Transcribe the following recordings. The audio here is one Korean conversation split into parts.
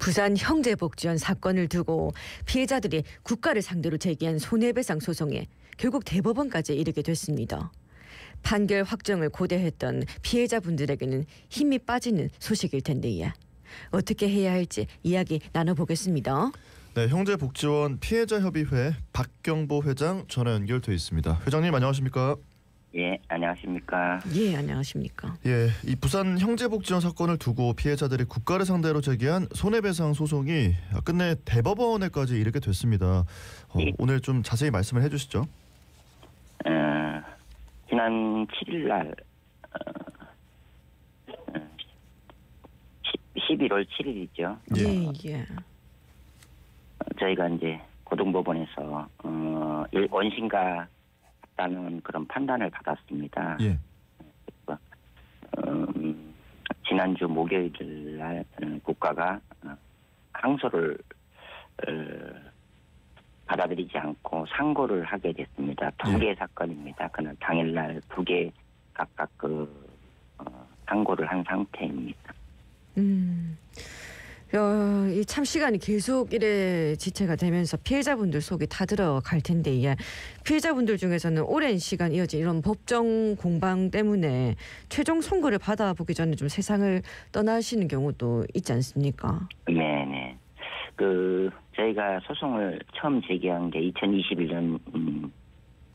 부산 형제복지원 사건을 두고 피해자들이 국가를 상대로 제기한 손해배상 소송에 결국 대법원까지 이르게 됐습니다. 판결 확정을 고대했던 피해자분들에게는 힘이 빠지는 소식일 텐데요. 어떻게 해야 할지 이야기 나눠보겠습니다. 네, 형제복지원 피해자협의회 박경보 회장 전화 연결돼 있습니다. 회장님 안녕하십니까? 예, 안녕하십니까? 예, 안녕하십니까? 예, 이 부산 형제복지원 사건을 두고 피해자들이 국가를 상대로 제기한 손해배상 소송이 끝내 대법원에까지 이르게 됐습니다. 예. 오늘 좀 자세히 말씀을 해주시죠. 지난 7일 날 11월 7일이죠. 예. 저희가 이제 고등법원에서 원심과 같다는 그런 판단을 받았습니다. 예. 지난주 목요일 날 국가가 항소를 받아들이지 않고 상고를 하게 됐습니다. 두 개 사건입니다. 그는 당일날 두 개 각각 상고를 한 상태입니다. 이 참 시간이 계속 이래 지체가 되면서 피해자분들 속이 다 들어갈 텐데, 피해자분들 중에서는 오랜 시간 이어진 이런 법정 공방 때문에 최종 선고를 받아보기 전에 좀 세상을 떠나시는 경우도 있지 않습니까? 네네. 저희가 소송을 처음 제기한 게 2021년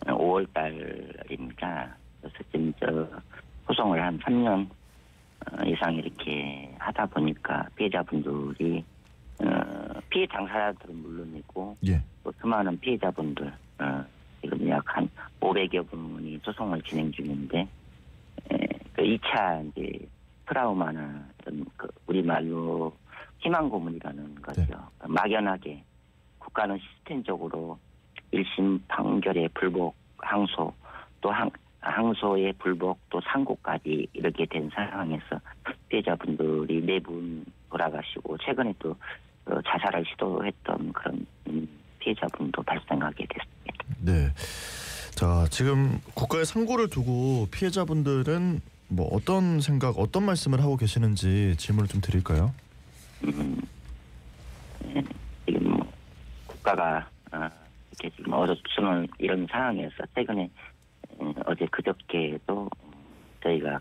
5월 달입니다. 그래서 지금 소송을 한 3년 이상 이렇게 하다 보니까 피해자분들이 피해 당사자들은 물론이고 또 수많은 피해자분들 지금 약 한 500여 분이 소송을 진행 중인데 2차 이제 트라우마나 우리말로 희망 고문이라는 거죠. 막연하게 국가는 시스템적으로 1심 판결의 불복 항소 또 항소의 불복 또 상고까지 이렇게 된 상황에서 피해자분들이 4분 돌아가시고 최근에 또 자살을 시도했던 그런 피해자분도 발생하게 됐습니다. 네. 자, 지금 국가의 상고를 두고 피해자분들은 뭐 어떤 생각, 어떤 말씀을 하고 계시는지 질문을 좀 드릴까요? 지금 국가가 이렇게 지금 어렵는 이런 상황에서 최근에 어제 그저께도 저희가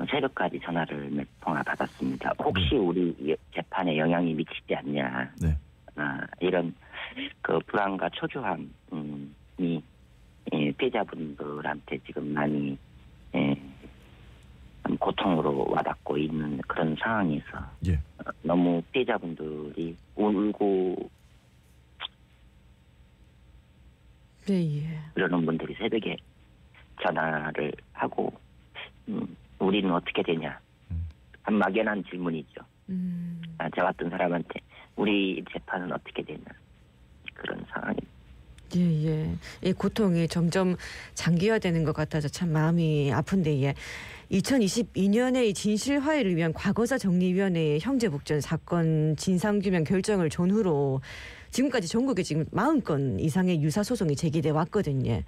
새벽까지 전화를 몇 통화 받았습니다. 혹시 우리 재판에 영향이 미치지 않냐. 이런 불안과 초조함이 피해자분들한테 지금 많이 고통으로 와닿고 있는 그런 상황에서 너무 피해자분들이 울고 그러는 분들이 새벽에 전화를 하고 우리는 어떻게 되냐. 한 막연한 질문이죠. 저 같은 사람한테 우리 재판은 어떻게 되냐. 그런 상황입니다. 이 고통이 점점 장기화되는 것 같아서 참 마음이 아픈데 2022년에 이 진실화해를 위한 과거사 정리위원회의 형제복지원 사건 진상규명 결정을 전후로 지금까지 전국에 지금 40건 이상의 유사 소송이 제기돼 왔거든요.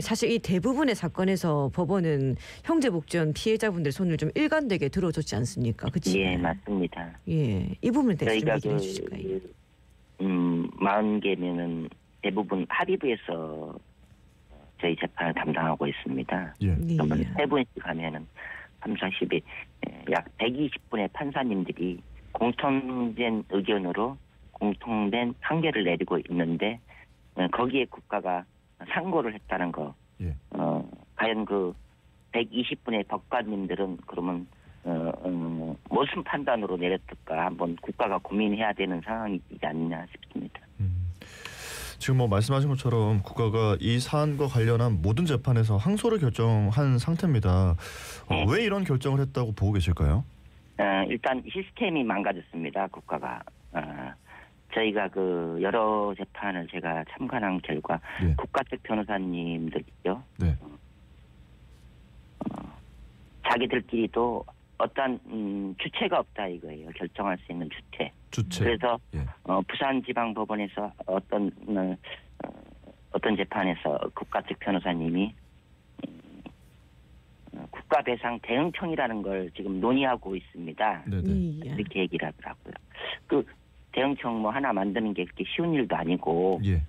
사실 이 대부분의 사건에서 법원은 형제복지원 피해자분들 손을 좀 일관되게 들어줬지 않습니까? 그치? 예, 맞습니다. 이 부분에 대해서 좀 얘기해 주실까요? 40개면은 대부분 합의부에서 저희 재판을 담당하고 있습니다. 그러면 3분씩 하면은 3, 40일 약 120분의 판사님들이 공통된 의견으로 공통된 판결을 내리고 있는데 거기에 국가가 상고를 했다는 거. 과연 120분의 법관님들은 그러면 무슨 판단으로 내렸을까 한번 국가가 고민해야 되는 상황이지 않냐 싶습니다. 지금 뭐 말씀하신 것처럼 국가가 이 사안과 관련한 모든 재판에서 항소를 결정한 상태입니다. 왜 이런 결정을 했다고 보고 계실까요? 일단 시스템이 망가졌습니다. 국가가. 저희가 여러 재판을 제가 참관한 결과 국가 측 변호사님들 있죠. 자기들끼리도 어떤 주체가 없다 이거예요. 결정할 수 있는 주체. 그래서 부산지방법원에서 어떤 재판에서 국가 측 변호사님이 국가배상 대응청이라는 걸 지금 논의하고 있습니다. 네네. 예. 이렇게 얘기를 하더라고요. 그 대응청 뭐 하나 만드는 게 그렇게 쉬운 일도 아니고 예.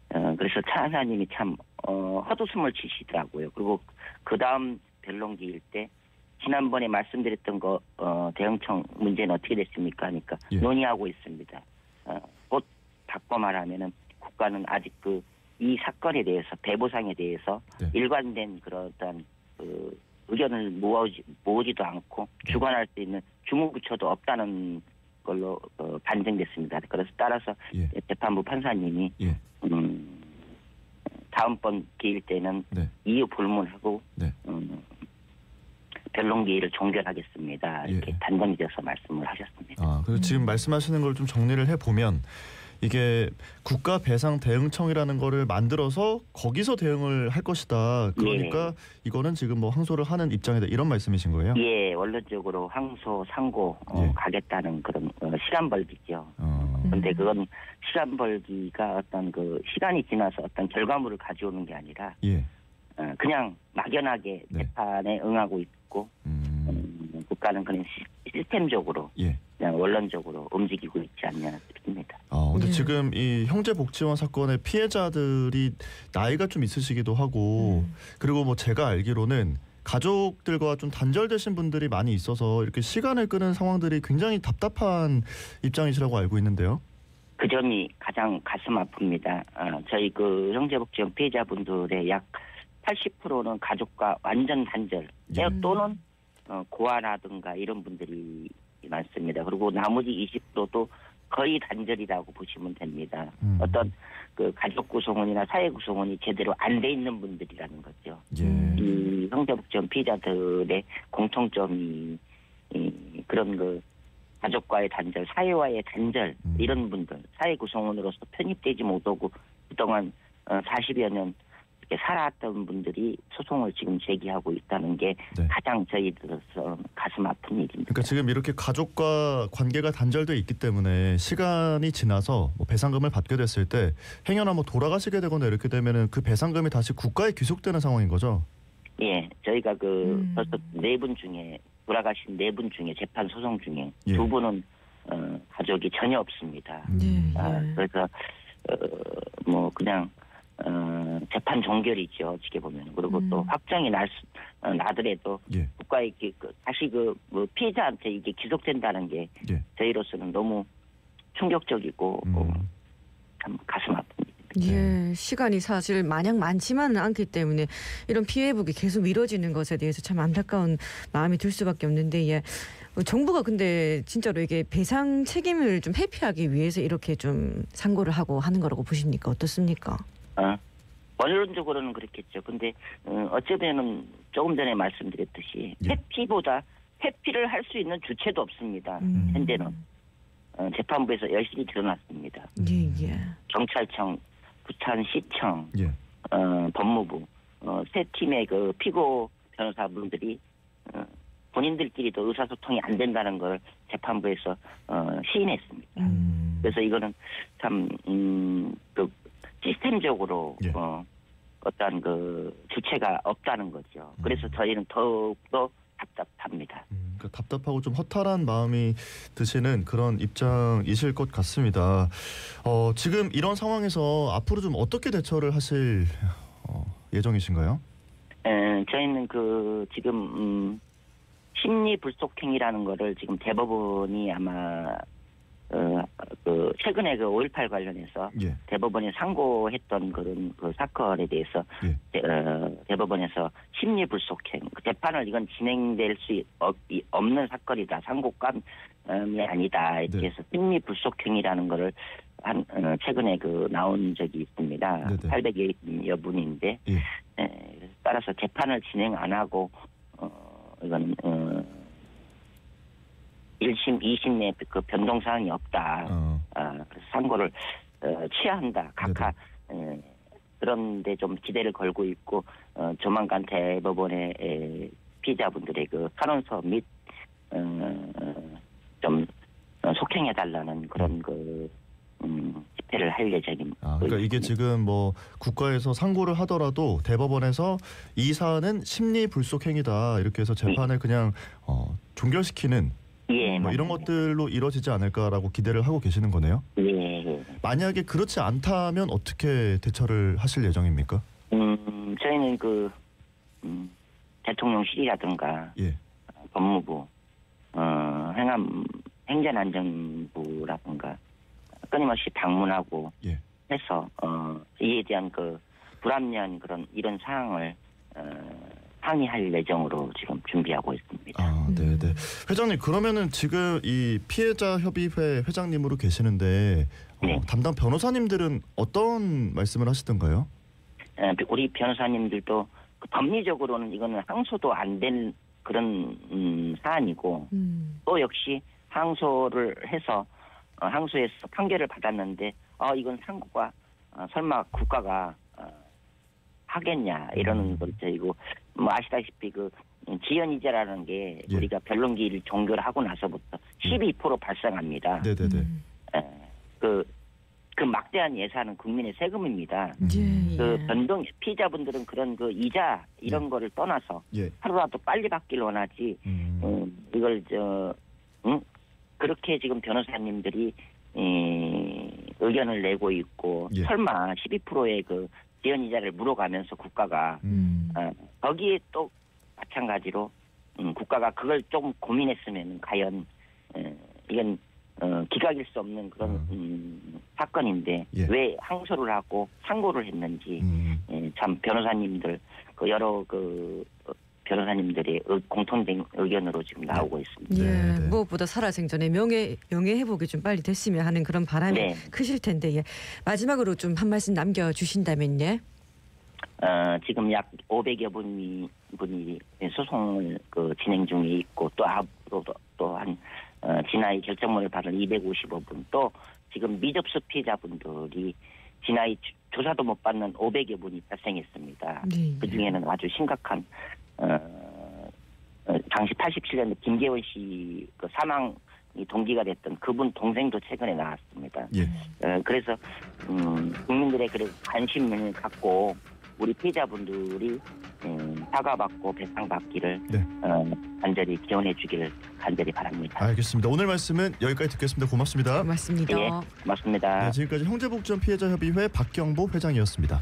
그래서 차 하나님이 참 헛웃음을 치시더라고요. 그리고 그 다음 변론기일 때 지난번에 말씀드렸던 거 대응청 문제는 어떻게 됐습니까? 하니까 예. 논의하고 있습니다. 곧 바꿔 말하면은 국가는 아직 이 사건에 대해서 배보상에 대해서 네. 일관된 그런 의견을 모으지도 않고 주관할 수 있는 주무부처도 없다는 걸로 반증됐습니다. 그래서 따라서 예. 재판부 판사님이 예. 다음번 기일 때는 네. 이유 불문하고 네. 변론기일을 종결하겠습니다. 이렇게 예. 단정지어서 말씀을 하셨습니다. 아, 그래서 지금 말씀하시는 걸 좀 정리를 해보면 이게 국가배상대응청이라는 거를 만들어서 거기서 대응을 할 것이다. 그러니까 이거는 지금 뭐 항소를 하는 입장이다. 이런 말씀이신 거예요? 예, 원론적으로 항소, 상고 예. 가겠다는 그런 시간 벌기죠. 그런데 그건 시간 벌기가 어떤 시간이 지나서 어떤 결과물을 가져오는 게 아니라 예. 그냥 막연하게 네. 재판에 응하고 있고 국가는 그냥 시스템적으로 예. 그냥 원론적으로 움직이고 있지 않냐 싶습니다. 근데 예. 지금 이 형제복지원 사건의 피해자들이 나이가 좀 있으시기도 하고 그리고 뭐 제가 알기로는 가족들과 좀 단절되신 분들이 많이 있어서 이렇게 시간을 끄는 상황들이 굉장히 답답한 입장이시라고 알고 있는데요. 그 점이 가장 가슴 아픕니다. 저희 형제복지원 피해자분들의 약 80%는 가족과 완전 단절 또는 고아라든가 이런 분들이 많습니다. 그리고 나머지 20%도 거의 단절이라고 보시면 됩니다. 어떤 가족 구성원이나 사회 구성원이 제대로 안 돼 있는 분들이라는 거죠. 예. 이 형제복지원 피해자들의 공통점이 그런 가족과의 단절, 사회와의 단절 이런 분들, 사회 구성원으로서 편입되지 못하고 그동안 40여 년 이렇게 살아왔던 분들이 소송을 지금 제기하고 있다는 게 네. 가장 저희들로서 가슴 아픈 일입니다. 그러니까 지금 이렇게 가족과 관계가 단절돼 있기 때문에 시간이 지나서 뭐 배상금을 받게 됐을 때 행여나 뭐 돌아가시게 되거나 이렇게 되면은 그 배상금이 다시 국가에 귀속되는 상황인 거죠. 예, 저희가 벌써 4분 중에 돌아가신 4분 중에 재판 소송 중에 예. 2분은 가족이 전혀 없습니다. 예. 그래서 뭐 그냥 재판 종결이죠. 어떻게 보면. 그리고 또 확정이 나더라도 예. 국가에 다시 피해자한테 이게 기속된다는 게 예. 저희로서는 너무 충격적이고 참 가슴 아픕니다. 예, 시간이 사실 마냥 많지만은 않기 때문에 이런 피해복이 계속 미뤄지는 것에 대해서 참 안타까운 마음이 들 수밖에 없는데, 예. 정부가 근데 진짜로 이게 배상 책임을 좀 회피하기 위해서 이렇게 좀 상고를 하고 하는 거라고 보십니까? 어떻습니까? 원론적으로는 그렇겠죠. 근데 어쩌면은 조금 전에 말씀드렸듯이 예. 회피를 할 수 있는 주체도 없습니다. 현재는 재판부에서 여실히 드러났습니다. 예. 경찰청, 부천시청, 예. 법무부 세 팀의 피고 변호사분들이 본인들끼리도 의사소통이 안 된다는 걸 재판부에서 시인했습니다. 그래서 이거는 참 시스템적으로 예. 어떤 주체가 없다는 거죠. 그래서 저희는 더욱더 답답합니다. 그러니까 답답하고 좀 허탈한 마음이 드시는 그런 입장이실 것 같습니다. 지금 이런 상황에서 앞으로 좀 어떻게 대처를 하실 예정이신가요? 저희는 지금 심리 불속행이라는 거를 지금 대법원이 아마 최근에 5.18 관련해서 예. 대법원이 상고했던 그런 사건에 대해서 예. 대법원에서 심리불속행 재판을 이건 진행될 수 없는 사건이다. 상고감이 아니다. 이렇게 네. 해서 심리불속행이라는 거를 최근에 나온 적이 있습니다. 네네. 800여 분인데 예. 따라서 재판을 진행 안 하고 이건 1심, 2심 내 변동사항이 없다. 그래서 상고를 취하한다. 각하 그런데 좀 기대를 걸고 있고 조만간 대법원의 피의자분들의 탄원서 및 좀 속행해달라는 그런 집회를 할 예정입니다. 그러니까 이게 지금 뭐 국가에서 상고를 하더라도 대법원에서 이 사안은 심리 불속 행위다 이렇게 해서 재판을 그냥 종결시키는 예, 뭐 이런 것들로 이루어지지 않을까라고 기대를 하고 계시는 거네요. 예. 만약에 그렇지 않다면 어떻게 대처를 하실 예정입니까? 저희는 대통령실이라든가 예. 법무부, 행정안전부라든가 끊임없이 방문하고 예. 해서 이에 대한 불합리한 이런 사항을 항의할 예정으로 지금 준비하고 있습니다. 네. 회장님 그러면은 지금 이 피해자 협의회 회장님으로 계시는데 네. 담당 변호사님들은 어떤 말씀을 하시던가요? 우리 변호사님들도 법리적으로는 이거는 항소도 안 된 그런 사안이고 또 역시 항소를 해서 항소에서 판결을 받았는데 이건 상고가 설마 국가가 하겠냐 이러는 것이고 뭐 아시다시피 지연이자라는 게 예. 우리가 변론기일 종결을 하고 나서부터 12% 발생합니다. 네네네. 그 막대한 예산은 국민의 세금입니다. 예. 변동 피해자분들은 그런 이자 이런 거를 떠나서 예. 하루라도 빨리 받길 원하지. 이걸 그렇게 지금 변호사님들이 의견을 내고 있고 예. 설마 12%의 지연 이자를 물어가면서 국가가 거기에 또 마찬가지로 국가가 그걸 조금 고민했으면 과연 이건 기각일 수 없는 그런 사건인데 예. 왜 항소를 하고 상고를 했는지 참 변호사님들 여러 변호사님들의 공통된 의견으로 지금 나오고 있습니다. 예, 무엇보다 살아생전에 명예 회복이 좀 빨리 됐으면 하는 그런 바람이 크실 텐데 예. 마지막으로 좀 한 말씀 남겨주신다면요. 지금 약 500여 분이 소송을 진행 중에 있고 또 앞으로도 또한 진아이 결정문을 받은 255분 또 지금 미접수 피해자분들이 진아이 조사도 못 받는 500여 분이 발생했습니다. 네. 그중에는 아주 심각한 당시 87년도 김재원 씨 사망이 동기가 됐던 그분 동생도 최근에 나왔습니다. 예. 그래서 국민들의 관심을 갖고 우리 피해자분들이 사과받고 배상받기를 간절히 기원해 주기를 간절히 바랍니다. 알겠습니다. 오늘 말씀은 여기까지 듣겠습니다. 고맙습니다. 고맙습니다. 예, 고맙습니다. 네, 지금까지 형제복지원 피해자협의회 박경보 회장이었습니다.